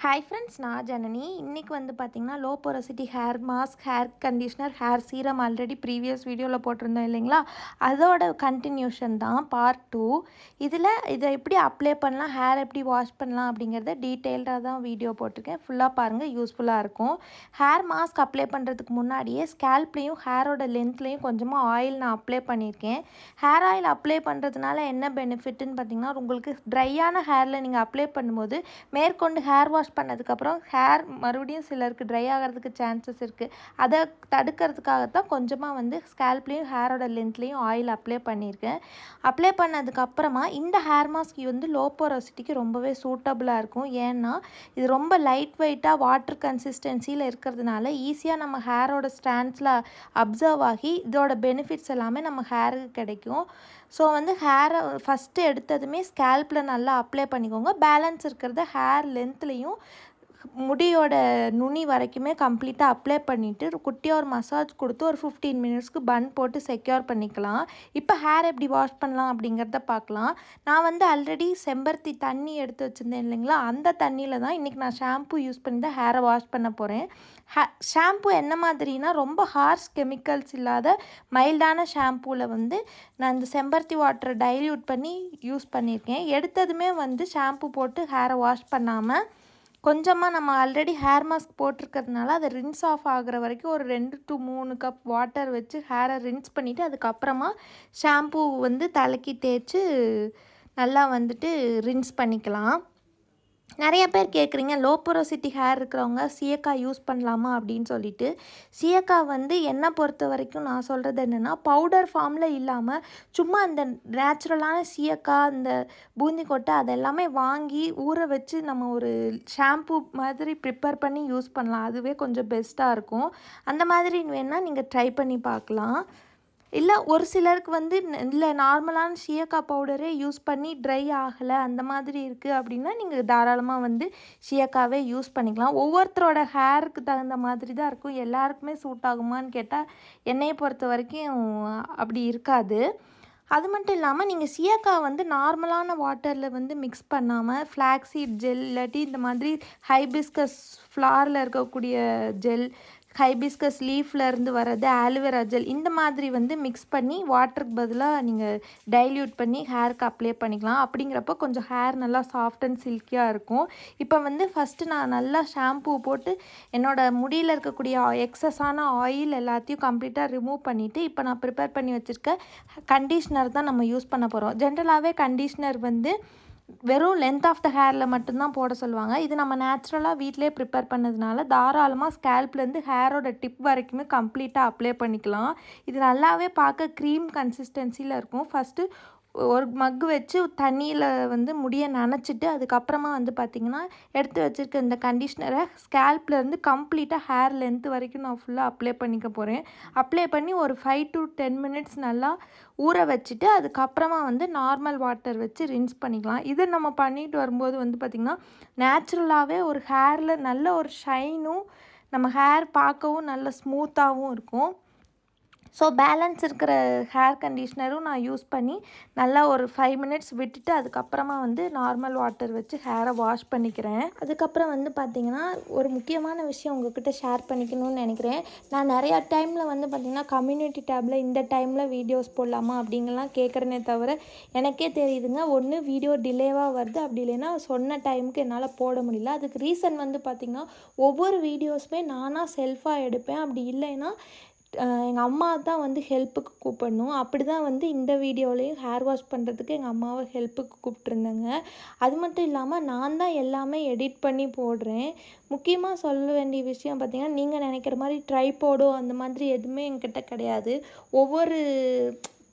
Hi friends, நான் ஜனனி. இன்றைக்கி வந்து பார்த்திங்கன்னா low porosity hair mask, hair conditioner, hair serum already previous வீடியோவில் போட்டிருந்தோம் இல்லைங்களா? அதோட கண்டினியூஷன் தான் பார்ட் 2. இதை எப்படி அப்ளை பண்ணலாம், ஹேர் எப்படி வாஷ் பண்ணலாம் அப்படிங்கிறத டீட்டெயில்டாக தான் வீடியோ போட்டிருக்கேன். ஃபுல்லாக பாருங்கள், யூஸ்ஃபுல்லாக இருக்கும். ஹேர் மாஸ்க் அப்ளை பண்ணுறதுக்கு முன்னாடியே ஸ்கேல்ப்லேயும் ஹேரோட லென்த்லேயும் கொஞ்சமாக ஆயில் நான் அப்ளை பண்ணியிருக்கேன். ஹேர் ஆயில் அப்ளை பண்ணுறதுனால என்ன பெனிஃபிட்டுன்னு பார்த்திங்கன்னா, உங்களுக்கு ட்ரையான ஹேரில் நீங்கள் அப்ளை பண்ணும்போது மேற்கொண்டு ஹேர் வாஷ் பண்ணதுக்கப்புறம் ஹேர் மறுபடியும் சிலருக்கு ட்ரை ஆகிறதுக்கு சான்சஸ் இருக்குது. அதை தடுக்கிறதுக்காகத்தான் கொஞ்சமாக வந்து ஸ்கேல்ப்லேயும் ஹேரோட லென்த்லேயும் ஆயில் அப்ளை பண்ணியிருக்கேன். அப்ளை பண்ணதுக்கப்புறமா இந்த ஹேர் மாஸ்க் வந்து லோ போரோசிட்டிக்கு ரொம்பவே சூட்டபுளாக இருக்கும். ஏன்னா இது ரொம்ப லைட் வெயிட்டாக வாட்டர் கன்சிஸ்டன்சியில் இருக்கிறதுனால ஈஸியாக நம்ம ஹேரோட ஸ்டாண்ட்ஸில் அப்சர்வ் ஆகி இதோட பெனிஃபிட்ஸ் எல்லாமே நம்ம ஹேருக்கு கிடைக்கும். ஸோ வந்து ஹேரை ஃபஸ்ட்டு எடுத்ததுமே ஸ்கேல்பில் நல்லா அப்ளை பண்ணிக்கோங்க. பேலன்ஸ் இருக்கிறத ஹேர் லென்த்லேயும் முடியோட நுனி வரைக்குமே கம்ப்ளீட்டாக அப்ளை பண்ணிவிட்டு குட்டியாக ஒரு மசாஜ் கொடுத்து ஒரு 15 மினிட்ஸ்க்கு பன் போட்டு செக்யூர் பண்ணிக்கலாம். இப்போ ஹேர் எப்படி வாஷ் பண்ணலாம் அப்படிங்கிறத பார்க்கலாம். நான் வந்து ஆல்ரெடி செம்பருத்தி தண்ணி எடுத்து வச்சுருந்தேன் இல்லைங்களா, அந்த தண்ணியில் தான் இன்றைக்கி நான் ஷாம்பு யூஸ் பண்ணி தான் ஹேரை வாஷ் பண்ண போகிறேன். ஷாம்பு என்ன மாதிரினா ரொம்ப ஹார்ஷ் கெமிக்கல்ஸ் இல்லாத மைல்டான ஷாம்பூவில் வந்து நான் இந்த செம்பருத்தி வாட்டரை டைல்யூட் பண்ணி யூஸ் பண்ணியிருக்கேன். எடுத்ததுமே வந்து ஷாம்பு போட்டு ஹேரை வாஷ் பண்ணாமல் கொஞ்சமாக நம்ம ஆல்ரெடி ஹேர் மாஸ்க் போட்டிருக்கிறதுனால அதை ரின்ஸ் ஆஃப் ஆகிற வரைக்கும் ஒரு 2 to 3 கப் வாட்டர் வச்சு ஹேரை ரின்ஸ் பண்ணிவிட்டு அதுக்கப்புறமா ஷாம்பூ வந்து தலைக்கு தேய்ச்சி நல்லா வந்துட்டு ரின்ஸ் பண்ணிக்கலாம். நிறைய பேர் கேட்குறீங்க, லோ போரோசிட்டி ஹேர் இருக்கிறவங்க சீயக்காய் யூஸ் பண்ணலாமா அப்படின்னு சொல்லிட்டு. சீயக்காய் வந்து என்னை பொறுத்த வரைக்கும் நான் சொல்கிறது என்னென்னா, பவுடர் ஃபார்மில் இல்லாமல் சும்மா அந்த நேச்சுரலான சீயக்காய், அந்த பூந்தி கொட்டை அதெல்லாமே வாங்கி ஊற வச்சு நம்ம ஒரு ஷாம்பூ மாதிரி ப்ரிப்பேர் பண்ணி யூஸ் பண்ணலாம். அதுவே கொஞ்சம் பெஸ்ட்டாக இருக்கும். அந்த மாதிரி வேணால் நீங்கள் ட்ரை பண்ணி பார்க்கலாம். இல்லை ஒரு சிலருக்கு வந்து இல்லை நார்மலான சீயக்காய் பவுடரே யூஸ் பண்ணி ட்ரை ஆகலை அந்த மாதிரி இருக்குது அப்படின்னா நீங்கள் தாராளமாக வந்து சீயக்காவே யூஸ் பண்ணிக்கலாம். ஒவ்வொருத்தரோட ஹேருக்கு தகுந்த மாதிரி தான் இருக்கும். எல்லாருக்குமே சூட் ஆகுமான்னு கேட்டால் என்னையை பொறுத்த வரைக்கும் அப்படி இருக்காது. அது மட்டும் இல்லாமல் நீங்கள் சீயக்காய் வந்து நார்மலான வாட்டரில் வந்து மிக்ஸ் பண்ணாமல் ஃப்ளாக்ஸீட் ஜெல் இல்லாட்டி இந்த மாதிரி ஹைபிஸ்கஸ் ஃப்ளாரில் இருக்கக்கூடிய ஜெல், ஹைபிஸ்கஸ் லீஃப்லேருந்து வர்றது, ஆலோவேரா ஜெல் இந்த மாதிரி வந்து மிக்ஸ் பண்ணி வாட்டருக்கு பதிலாக நீங்கள் டைல்யூட் பண்ணி ஹேருக்கு அப்ளை பண்ணிக்கலாம். அப்படிங்கிறப்போ கொஞ்சம் ஹேர் நல்லா சாஃப்ட் அண்ட் சில்கியாக இருக்கும். இப்போ வந்து ஃபஸ்ட்டு நான் நல்லா ஷாம்பூ போட்டு என்னோடய முடியில் இருக்கக்கூடிய எக்ஸஸான ஆயில் எல்லாத்தையும் கம்ப்ளீட்டாக ரிமூவ் பண்ணிவிட்டு இப்போ நான் ப்ரிப்பேர் பண்ணி வச்சுருக்க கண்டிஷ்னர் தான் நம்ம யூஸ் பண்ண போகிறோம். ஜென்ரலாகவே கண்டிஷ்னர் வந்து வெறும் லென்த் ஆஃப் த ஹேரில் மட்டும்தான் போட சொல்லுவாங்க. இது நம்ம நேச்சுரலாக வீட்டிலே ப்ரிப்பேர் பண்ணதுனால தாராளமாக ஸ்கேல்ப்லேருந்து ஹேரோட டிப் வரைக்குமே கம்ப்ளீட்டாக அப்ளை பண்ணிக்கலாம். இது நல்லாவே பார்க்க க்ரீம் கன்சிஸ்டன்சியில் இருக்கும். ஃபஸ்ட்டு ஒரு மக்கு வச்சு தண்ணியில் வந்து முடியை நனைச்சிட்டு அதுக்கப்புறமா வந்து பார்த்திங்கன்னா எடுத்து வச்சுருக்க இந்த கண்டிஷ்னரை ஸ்கேல்ப்லேருந்து கம்ப்ளீட்டாக ஹேர் லென்த்து வரைக்கும் நான் ஃபுல்லாக அப்ளை பண்ணிக்க போகிறேன். அப்ளை பண்ணி ஒரு 5 to 10 மினிட்ஸ் நல்லா ஊற வச்சுட்டு அதுக்கப்புறமா வந்து நார்மல் வாட்டர் வச்சு ரின்ஸ் பண்ணிக்கலாம். இதை நம்ம பண்ணிட்டு வரும்போது வந்து பார்த்திங்கன்னா நேச்சுரலாகவே ஒரு ஹேரில் நல்ல ஒரு ஷைனும், நம்ம ஹேர் பார்க்கவும் நல்ல ஸ்மூத்தாகவும் இருக்கும். ஸோ பேலன்ஸ் இருக்கிற ஹேர் கண்டிஷ்னரும் நான் யூஸ் பண்ணி நல்லா ஒரு 5 மினிட்ஸ் விட்டுட்டு அதுக்கப்புறமா வந்து நார்மல் வாட்டர் வச்சு ஹேரை வாஷ் பண்ணிக்கிறேன். அதுக்கப்புறம் வந்து பார்த்திங்கன்னா ஒரு முக்கியமான விஷயம் உங்கள்கிட்ட ஷேர் பண்ணிக்கணும்னு நினைக்கிறேன். நான் நிறையா டைமில் வந்து பார்த்திங்கன்னா கம்யூனிட்டி டேப்பில் இந்த டைமில் வீடியோஸ் போடலாமா அப்படிங்கலாம் கேட்குறேனே தவிர எனக்கே தெரியுதுங்க, ஒன்று வீடியோ டிலேவாக வருது, அப்படி இல்லைன்னா சொன்ன டைமுக்கு என்னால் போட முடியல. அதுக்கு ரீசன் வந்து பார்த்திங்கன்னா ஒவ்வொரு வீடியோஸுமே நானாக செல்ஃபாக எடுப்பேன். அப்படி இல்லைன்னா எங்கள் அம்மா தான் வந்து ஹெல்ப்புக்கு கூப்பிடணும். அப்படி தான் வந்து இந்த வீடியோலையும் ஹேர் வாஷ் பண்ணுறதுக்கு எங்கள் அம்மாவை ஹெல்ப்புக்கு கூப்பிட்ருந்தேங்க. அது மட்டும் இல்லாமல் நான் தான் எல்லாமே எடிட் பண்ணி போடுறேன். முக்கியமாக சொல்ல வேண்டிய விஷயம் பார்த்திங்கன்னா, நீங்கள் நினைக்கிற மாதிரி ட்ரைபோடோ அந்த மாதிரி எதுவுமே என்கிட்ட கிடையாது. ஒவ்வொரு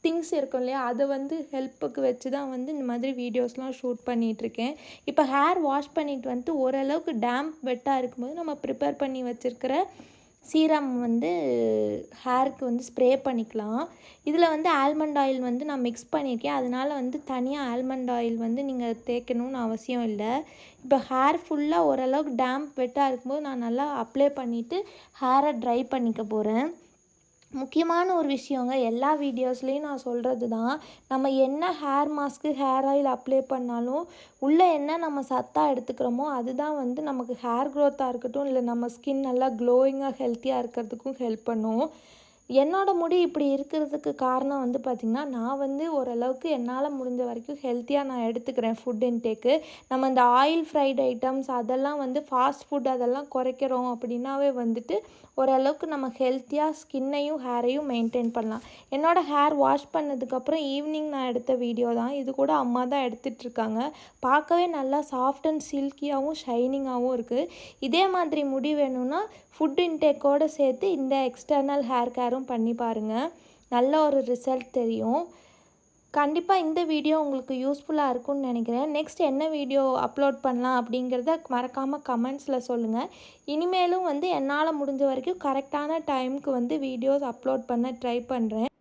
திங்ஸ் இருக்கும் இல்லையா, அதை வந்து ஹெல்ப்புக்கு வச்சு தான் வந்து இந்த மாதிரி வீடியோஸ்லாம் ஷூட் பண்ணிகிட்ருக்கேன். இப்போ ஹேர் வாஷ் பண்ணிட்டு வந்துட்டு ஓரளவுக்கு டேம்ப் வெட்டாக இருக்கும்போது நம்ம ப்ரிப்பேர் பண்ணி வச்சுருக்கிற சீரம் வந்து ஹேருக்கு வந்து ஸ்ப்ரே பண்ணிக்கலாம். இதில் வந்து ஆல்மண்ட் ஆயில் வந்து நான் மிக்ஸ் பண்ணியிருக்கேன். அதனால் வந்து தனியாக ஆல்மண்ட் ஆயில் வந்து நீங்கள் தேய்க்கணும்னு அவசியம் இல்லை. இப்போ ஹேர் ஃபுல்லாக ஓரளவுக்கு டேம்ப் வெட்டாக இருக்கும்போது நான் நல்லா அப்ளை பண்ணிவிட்டு ஹேரை ட்ரை பண்ணிக்க போகிறேன். முக்கியமான ஒரு விஷயங்க, எல்லா வீடியோஸ்லேயும் நான் சொல்கிறது தான், நம்ம என்ன hair mask hair oil apply பண்ணாலும் உள்ளே என்ன நம்ம சத்தாக எடுத்துக்கிறோமோ அதுதான் வந்து நமக்கு ஹேர் க்ரோத்தாக இருக்கட்டும், இல்லை நம்ம ஸ்கின் நல்லா க்ளோயிங்காக ஹெல்த்தியாக இருக்கிறதுக்கும் ஹெல்ப் பண்ணும். என்னோடய முடி இப்படி இருக்கிறதுக்கு காரணம் வந்து பார்த்திங்கன்னா, நான் வந்து ஓரளவுக்கு என்னால் முடிஞ்ச வரைக்கும் ஹெல்த்தியாக நான் எடுத்துக்கிறேன் ஃபுட் இன்டேக்கு. நம்ம இந்த ஆயில் ஃப்ரைட் ஐட்டம்ஸ் அதெல்லாம் வந்து ஃபாஸ்ட் ஃபுட் அதெல்லாம் குறைக்கிறோம் அப்படின்னாவே வந்துட்டு ஓரளவுக்கு நம்ம ஹெல்த்தியாக ஸ்கின்னையும் ஹேரையும் மெயின்டைன் பண்ணலாம். என்னோடய ஹேர் வாஷ் பண்ணதுக்கப்புறம் ஈவினிங் நான் எடுத்த வீடியோ தான் இது. கூட அம்மா தான் எடுத்துகிட்ருக்காங்க. பார்க்கவே நல்லா சாஃப்ட் அண்ட் சில்கியாகவும் ஷைனிங்காகவும் இருக்குது. இதே மாதிரி முடி வேணும்னா ஃபுட் இன்டேக்கோடு சேர்த்து இந்த எக்ஸ்டர்னல் ஹேர் கேரும் பண்ணி பாருங்கள். நல்ல ஒரு ரிசல்ட் தெரியும். கண்டிப்பாக இந்த வீடியோ உங்களுக்கு யூஸ்ஃபுல்லாக இருக்கும்னு நினைக்கிறேன். நெக்ஸ்ட் என்ன வீடியோ அப்லோட் பண்ணலாம் அப்படிங்கிறத மறக்காமல் கமெண்ட்ஸில் சொல்லுங்கள். இனிமேலும் வந்து என்னால் முடிஞ்ச வரைக்கும் கரெக்டான டைமுக்கு வந்து வீடியோஸ் அப்லோட் பண்ண ட்ரை பண்ணுறேன்.